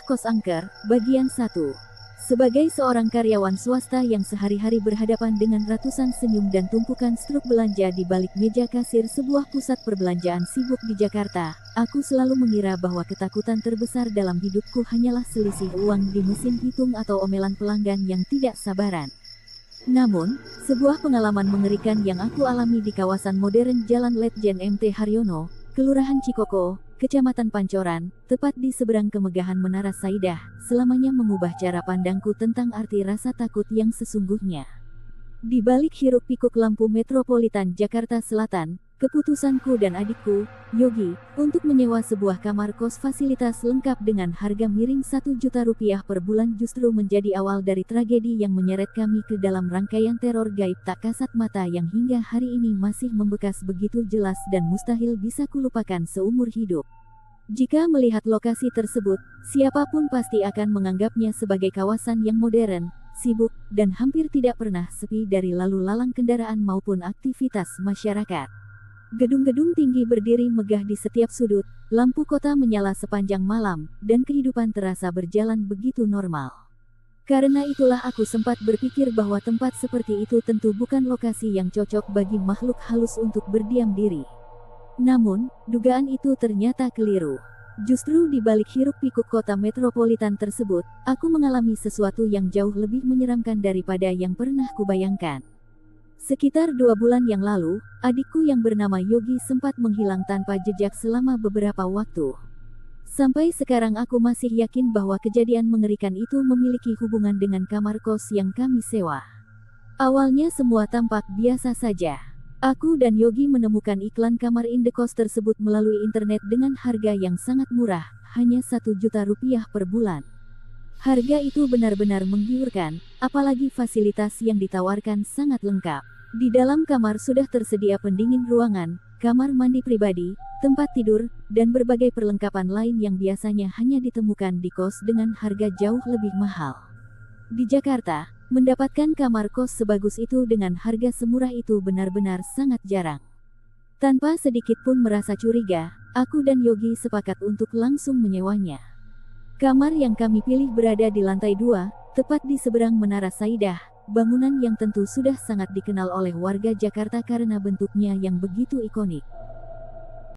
Kos Angker, Bagian 1. Sebagai seorang karyawan swasta yang sehari-hari berhadapan dengan ratusan senyum dan tumpukan struk belanja di balik meja kasir sebuah pusat perbelanjaan sibuk di Jakarta, aku selalu mengira bahwa ketakutan terbesar dalam hidupku hanyalah selisih uang di mesin hitung atau omelan pelanggan yang tidak sabaran. Namun, sebuah pengalaman mengerikan yang aku alami di kawasan modern Jalan Letjen MT Haryono, Kelurahan Cikoko, Kecamatan Pancoran, tepat di seberang kemegahan Menara Saidah, selamanya mengubah cara pandangku tentang arti rasa takut yang sesungguhnya. Di balik hiruk-pikuk lampu metropolitan Jakarta Selatan, keputusanku dan adikku, Yogi, untuk menyewa sebuah kamar kos fasilitas lengkap dengan harga miring Rp1.000.000 per bulan justru menjadi awal dari tragedi yang menyeret kami ke dalam rangkaian teror gaib tak kasat mata yang hingga hari ini masih membekas begitu jelas dan mustahil bisa kulupakan seumur hidup. Jika melihat lokasi tersebut, siapapun pasti akan menganggapnya sebagai kawasan yang modern, sibuk, dan hampir tidak pernah sepi dari lalu lalang kendaraan maupun aktivitas masyarakat. Gedung-gedung tinggi berdiri megah di setiap sudut, lampu kota menyala sepanjang malam, dan kehidupan terasa berjalan begitu normal. Karena itulah aku sempat berpikir bahwa tempat seperti itu tentu bukan lokasi yang cocok bagi makhluk halus untuk berdiam diri. Namun, dugaan itu ternyata keliru. Justru di balik hiruk-pikuk kota metropolitan tersebut, aku mengalami sesuatu yang jauh lebih menyeramkan daripada yang pernah kubayangkan. Sekitar 2 bulan yang lalu, adikku yang bernama Yogi sempat menghilang tanpa jejak selama beberapa waktu. Sampai sekarang aku masih yakin bahwa kejadian mengerikan itu memiliki hubungan dengan kamar kos yang kami sewa. Awalnya semua tampak biasa saja. Aku dan Yogi menemukan iklan kamar indekos tersebut melalui internet dengan harga yang sangat murah, hanya Rp1.000.000 per bulan. Harga itu benar-benar menggiurkan, apalagi fasilitas yang ditawarkan sangat lengkap. Di dalam kamar sudah tersedia pendingin ruangan, kamar mandi pribadi, tempat tidur, dan berbagai perlengkapan lain yang biasanya hanya ditemukan di kos dengan harga jauh lebih mahal. Di Jakarta, mendapatkan kamar kos sebagus itu dengan harga semurah itu benar-benar sangat jarang. Tanpa sedikit pun merasa curiga, aku dan Yogi sepakat untuk langsung menyewanya. Kamar yang kami pilih berada di lantai 2, tepat di seberang Menara Saidah, bangunan yang tentu sudah sangat dikenal oleh warga Jakarta karena bentuknya yang begitu ikonik.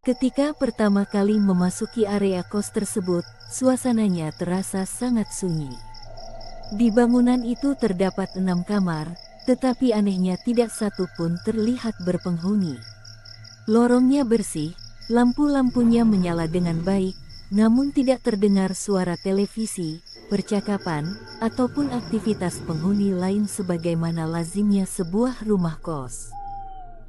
Ketika pertama kali memasuki area kos tersebut, suasananya terasa sangat sunyi. Di bangunan itu terdapat 6 kamar, tetapi anehnya tidak satu pun terlihat berpenghuni. Lorongnya bersih, lampu-lampunya menyala dengan baik, namun tidak terdengar suara televisi, percakapan, ataupun aktivitas penghuni lain sebagaimana lazimnya sebuah rumah kos.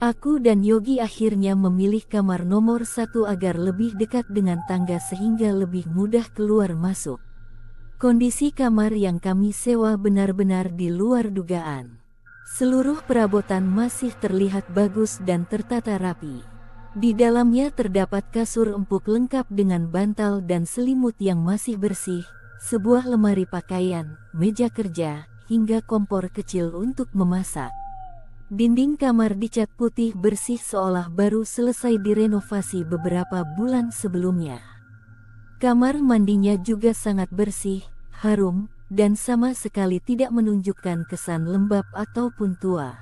Aku dan Yogi akhirnya memilih kamar nomor 1 agar lebih dekat dengan tangga sehingga lebih mudah keluar masuk. Kondisi kamar yang kami sewa benar-benar di luar dugaan. Seluruh perabotan masih terlihat bagus dan tertata rapi. Di dalamnya terdapat kasur empuk lengkap dengan bantal dan selimut yang masih bersih, sebuah lemari pakaian, meja kerja, hingga kompor kecil untuk memasak. Dinding kamar dicat putih bersih seolah baru selesai direnovasi beberapa bulan sebelumnya. Kamar mandinya juga sangat bersih, harum, dan sama sekali tidak menunjukkan kesan lembab ataupun tua.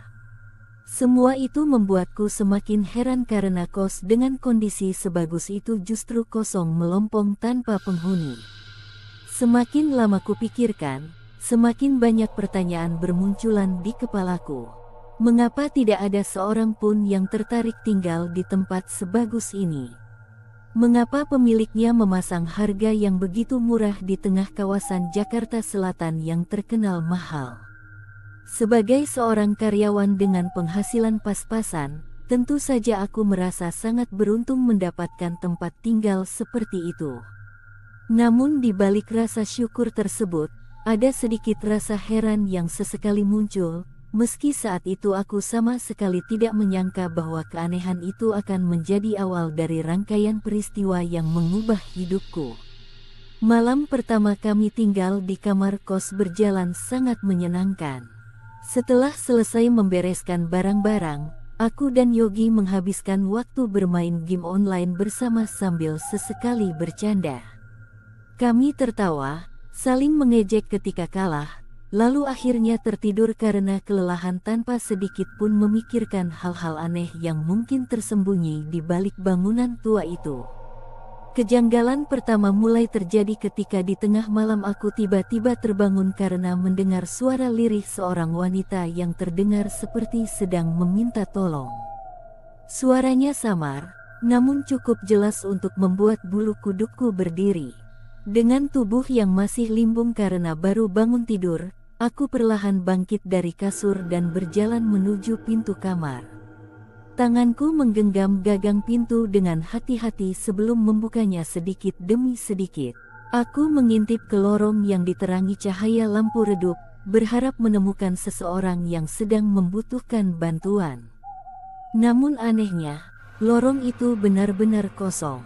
Semua itu membuatku semakin heran karena kos dengan kondisi sebagus itu justru kosong melompong tanpa penghuni. Semakin lama kupikirkan, semakin banyak pertanyaan bermunculan di kepalaku. Mengapa tidak ada seorang pun yang tertarik tinggal di tempat sebagus ini? Mengapa pemiliknya memasang harga yang begitu murah di tengah kawasan Jakarta Selatan yang terkenal mahal? Sebagai seorang karyawan dengan penghasilan pas-pasan, tentu saja aku merasa sangat beruntung mendapatkan tempat tinggal seperti itu. Namun di balik rasa syukur tersebut, ada sedikit rasa heran yang sesekali muncul, meski saat itu aku sama sekali tidak menyangka bahwa keanehan itu akan menjadi awal dari rangkaian peristiwa yang mengubah hidupku. Malam pertama kami tinggal di kamar kos berjalan sangat menyenangkan. Setelah selesai membereskan barang-barang, aku dan Yogi menghabiskan waktu bermain game online bersama sambil sesekali bercanda. Kami tertawa, saling mengejek ketika kalah, lalu akhirnya tertidur karena kelelahan tanpa sedikit pun memikirkan hal-hal aneh yang mungkin tersembunyi di balik bangunan tua itu. Kejanggalan pertama mulai terjadi ketika di tengah malam aku tiba-tiba terbangun karena mendengar suara lirih seorang wanita yang terdengar seperti sedang meminta tolong. Suaranya samar, namun cukup jelas untuk membuat bulu kudukku berdiri. Dengan tubuh yang masih limbung karena baru bangun tidur, aku perlahan bangkit dari kasur dan berjalan menuju pintu kamar. Tanganku menggenggam gagang pintu dengan hati-hati sebelum membukanya sedikit demi sedikit. Aku mengintip ke lorong yang diterangi cahaya lampu redup, berharap menemukan seseorang yang sedang membutuhkan bantuan. Namun anehnya, lorong itu benar-benar kosong.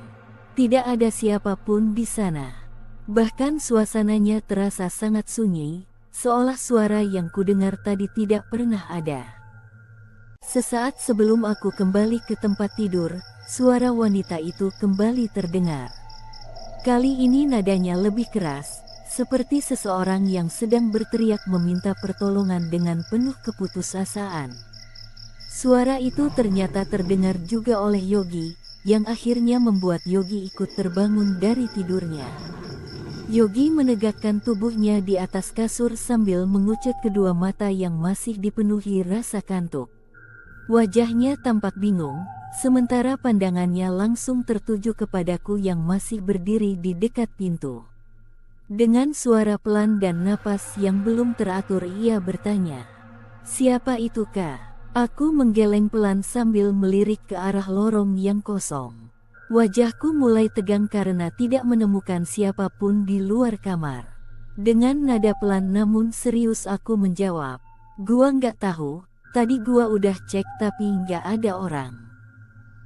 Tidak ada siapapun di sana. Bahkan suasananya terasa sangat sunyi, seolah suara yang kudengar tadi tidak pernah ada. Sesaat sebelum aku kembali ke tempat tidur, suara wanita itu kembali terdengar. Kali ini nadanya lebih keras, seperti seseorang yang sedang berteriak meminta pertolongan dengan penuh keputusasaan. Suara itu ternyata terdengar juga oleh Yogi, yang akhirnya membuat Yogi ikut terbangun dari tidurnya. Yogi menegakkan tubuhnya di atas kasur sambil mengucek kedua mata yang masih dipenuhi rasa kantuk. Wajahnya tampak bingung, sementara pandangannya langsung tertuju kepadaku yang masih berdiri di dekat pintu. Dengan suara pelan dan napas yang belum teratur ia bertanya, "Siapa itu, Kak?" Aku menggeleng pelan sambil melirik ke arah lorong yang kosong. Wajahku mulai tegang karena tidak menemukan siapapun di luar kamar. Dengan nada pelan namun serius aku menjawab, "Gua nggak tahu. Tadi gua udah cek tapi nggak ada orang."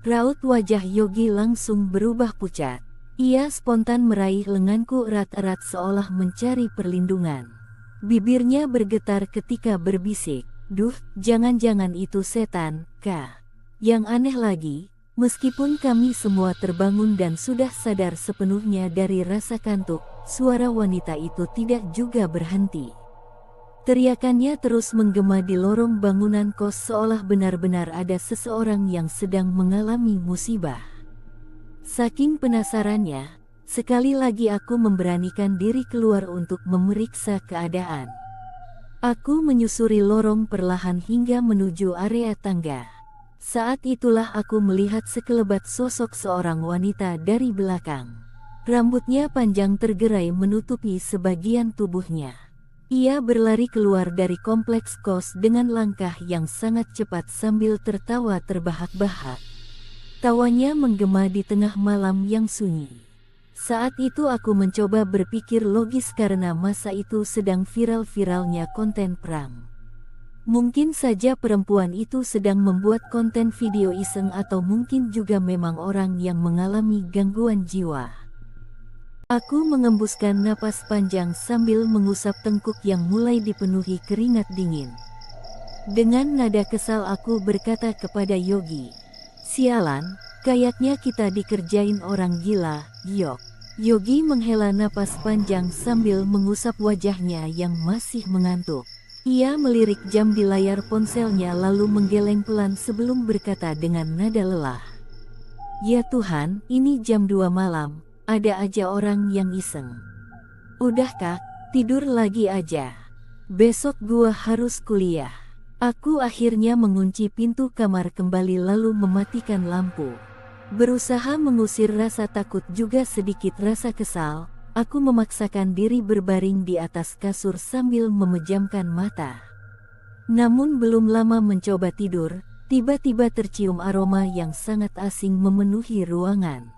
Raut wajah Yogi langsung berubah pucat. Ia spontan meraih lenganku erat-erat seolah mencari perlindungan. Bibirnya bergetar ketika berbisik, "Duh, jangan-jangan itu setan, Kak." Yang aneh lagi, meskipun kami semua terbangun dan sudah sadar sepenuhnya dari rasa kantuk, suara wanita itu tidak juga berhenti. Teriakannya terus menggema di lorong bangunan kos seolah benar-benar ada seseorang yang sedang mengalami musibah. Saking penasarannya, sekali lagi aku memberanikan diri keluar untuk memeriksa keadaan. Aku menyusuri lorong perlahan hingga menuju area tangga. Saat itulah aku melihat sekelebat sosok seorang wanita dari belakang. Rambutnya panjang tergerai menutupi sebagian tubuhnya. Ia berlari keluar dari kompleks kos dengan langkah yang sangat cepat sambil tertawa terbahak-bahak. Tawanya menggema di tengah malam yang sunyi. Saat itu aku mencoba berpikir logis karena masa itu sedang viral-viralnya konten perang. Mungkin saja perempuan itu sedang membuat konten video iseng atau mungkin juga memang orang yang mengalami gangguan jiwa. Aku mengembuskan napas panjang sambil mengusap tengkuk yang mulai dipenuhi keringat dingin. Dengan nada kesal aku berkata kepada Yogi, "Sialan, kayaknya kita dikerjain orang gila, Yok." Yogi menghela napas panjang sambil mengusap wajahnya yang masih mengantuk. Ia melirik jam di layar ponselnya lalu menggeleng pelan sebelum berkata dengan nada lelah, "Ya Tuhan, ini jam 2 malam. Ada aja orang yang iseng. Udah Kak, tidur lagi aja. Besok gua harus kuliah." Aku akhirnya mengunci pintu kamar kembali lalu mematikan lampu. Berusaha mengusir rasa takut juga sedikit rasa kesal, aku memaksakan diri berbaring di atas kasur sambil memejamkan mata. Namun belum lama mencoba tidur, tiba-tiba tercium aroma yang sangat asing memenuhi ruangan.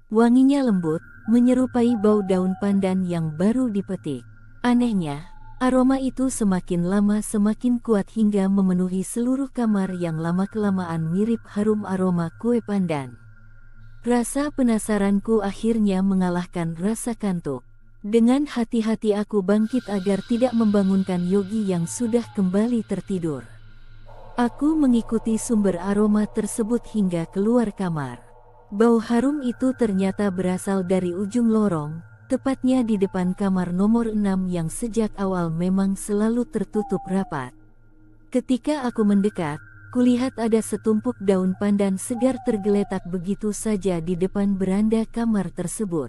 Wanginya lembut, menyerupai bau daun pandan yang baru dipetik. Anehnya, aroma itu semakin lama semakin kuat hingga memenuhi seluruh kamar yang lama-kelamaan mirip harum aroma kue pandan. Rasa penasaranku akhirnya mengalahkan rasa kantuk. Dengan hati-hati aku bangkit agar tidak membangunkan Yogi yang sudah kembali tertidur. Aku mengikuti sumber aroma tersebut hingga keluar kamar. Bau harum itu ternyata berasal dari ujung lorong, tepatnya di depan kamar nomor 6 yang sejak awal memang selalu tertutup rapat. Ketika aku mendekat, kulihat ada setumpuk daun pandan segar tergeletak begitu saja di depan beranda kamar tersebut.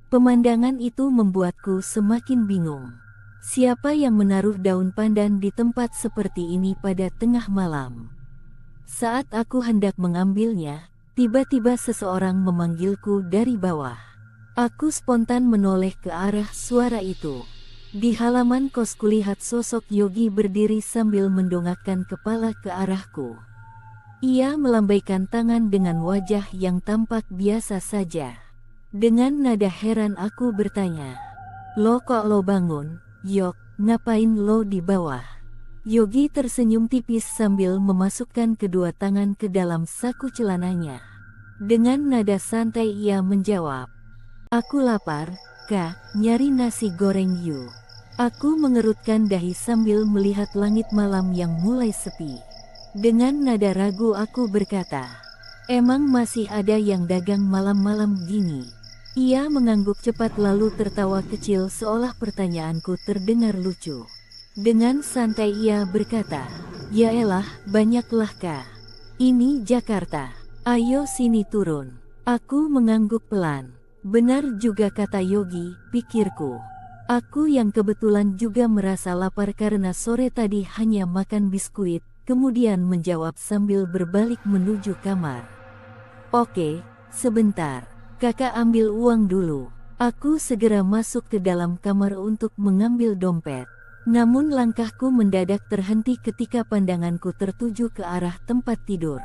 Pemandangan itu membuatku semakin bingung. Siapa yang menaruh daun pandan di tempat seperti ini pada tengah malam? Saat aku hendak mengambilnya, tiba-tiba seseorang memanggilku dari bawah. Aku spontan menoleh ke arah suara itu. Di halaman kos kulihat sosok Yogi berdiri sambil mendongakkan kepala ke arahku. Ia melambaikan tangan dengan wajah yang tampak biasa saja. Dengan nada heran aku bertanya, "Lo kok lo bangun, Yok, ngapain lo di bawah?" Yogi tersenyum tipis sambil memasukkan kedua tangan ke dalam saku celananya. Dengan nada santai ia menjawab, "Aku lapar, Kak, nyari nasi goreng yuk." Aku mengerutkan dahi sambil melihat langit malam yang mulai sepi. Dengan nada ragu aku berkata, "Emang masih ada yang dagang malam-malam gini?" Ia mengangguk cepat lalu tertawa kecil seolah pertanyaanku terdengar lucu. Dengan santai ia berkata, "Yaelah, banyaklah Kak. Ini Jakarta. Ayo sini turun." Aku mengangguk pelan. Benar juga kata Yogi, pikirku. Aku yang kebetulan juga merasa lapar karena sore tadi hanya makan biskuit, kemudian menjawab sambil berbalik menuju kamar. "Oke, sebentar. Kakak ambil uang dulu." Aku segera masuk ke dalam kamar untuk mengambil dompet. Namun langkahku mendadak terhenti ketika pandanganku tertuju ke arah tempat tidur.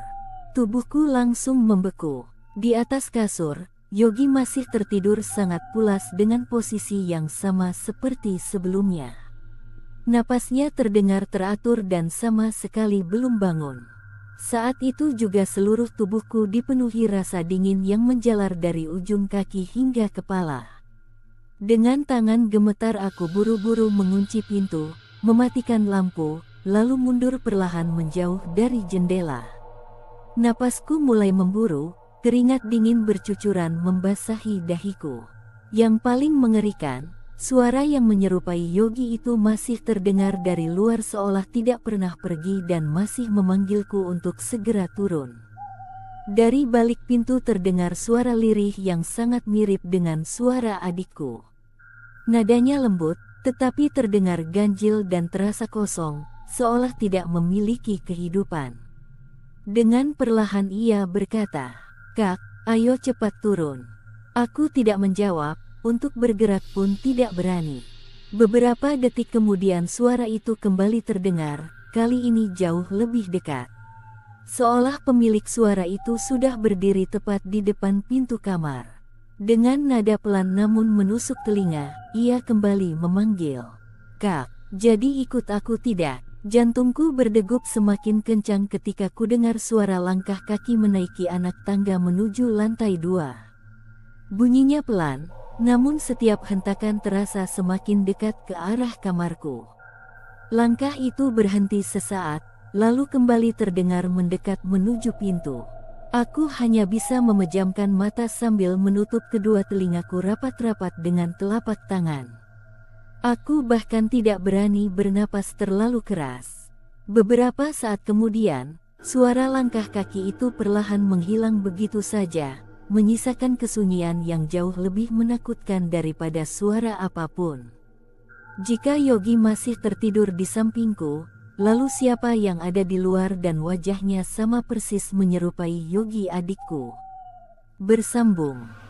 Tubuhku langsung membeku. Di atas kasur, Yogi masih tertidur sangat pulas dengan posisi yang sama seperti sebelumnya. Napasnya terdengar teratur dan sama sekali belum bangun. Saat itu juga seluruh tubuhku dipenuhi rasa dingin yang menjalar dari ujung kaki hingga kepala. Dengan tangan gemetar aku buru-buru mengunci pintu, mematikan lampu, lalu mundur perlahan menjauh dari jendela. Napasku mulai memburu, keringat dingin bercucuran membasahi dahiku. Yang paling mengerikan, suara yang menyerupai Yogi itu masih terdengar dari luar seolah tidak pernah pergi dan masih memanggilku untuk segera turun. Dari balik pintu terdengar suara lirih yang sangat mirip dengan suara adikku. Nadanya lembut, tetapi terdengar ganjil dan terasa kosong, seolah tidak memiliki kehidupan. Dengan perlahan ia berkata, "Kak, ayo cepat turun." Aku tidak menjawab. Untuk bergerak pun tidak berani. Beberapa detik kemudian suara itu kembali terdengar, kali ini jauh lebih dekat. Seolah pemilik suara itu sudah berdiri tepat di depan pintu kamar. Dengan nada pelan namun menusuk telinga, ia kembali memanggil, "Kak, jadi ikut aku tidak?" Jantungku berdegup semakin kencang ketika ku dengar suara langkah kaki menaiki anak tangga menuju lantai 2. Bunyinya pelan, namun setiap hentakan terasa semakin dekat ke arah kamarku. Langkah itu berhenti sesaat, lalu kembali terdengar mendekat menuju pintu. Aku hanya bisa memejamkan mata sambil menutup kedua telingaku rapat-rapat dengan telapak tangan. Aku bahkan tidak berani bernapas terlalu keras. Beberapa saat kemudian, suara langkah kaki itu perlahan menghilang begitu saja, menyisakan kesunyian yang jauh lebih menakutkan daripada suara apapun. Jika Yogi masih tertidur di sampingku, lalu siapa yang ada di luar dan wajahnya sama persis menyerupai Yogi adikku? Bersambung.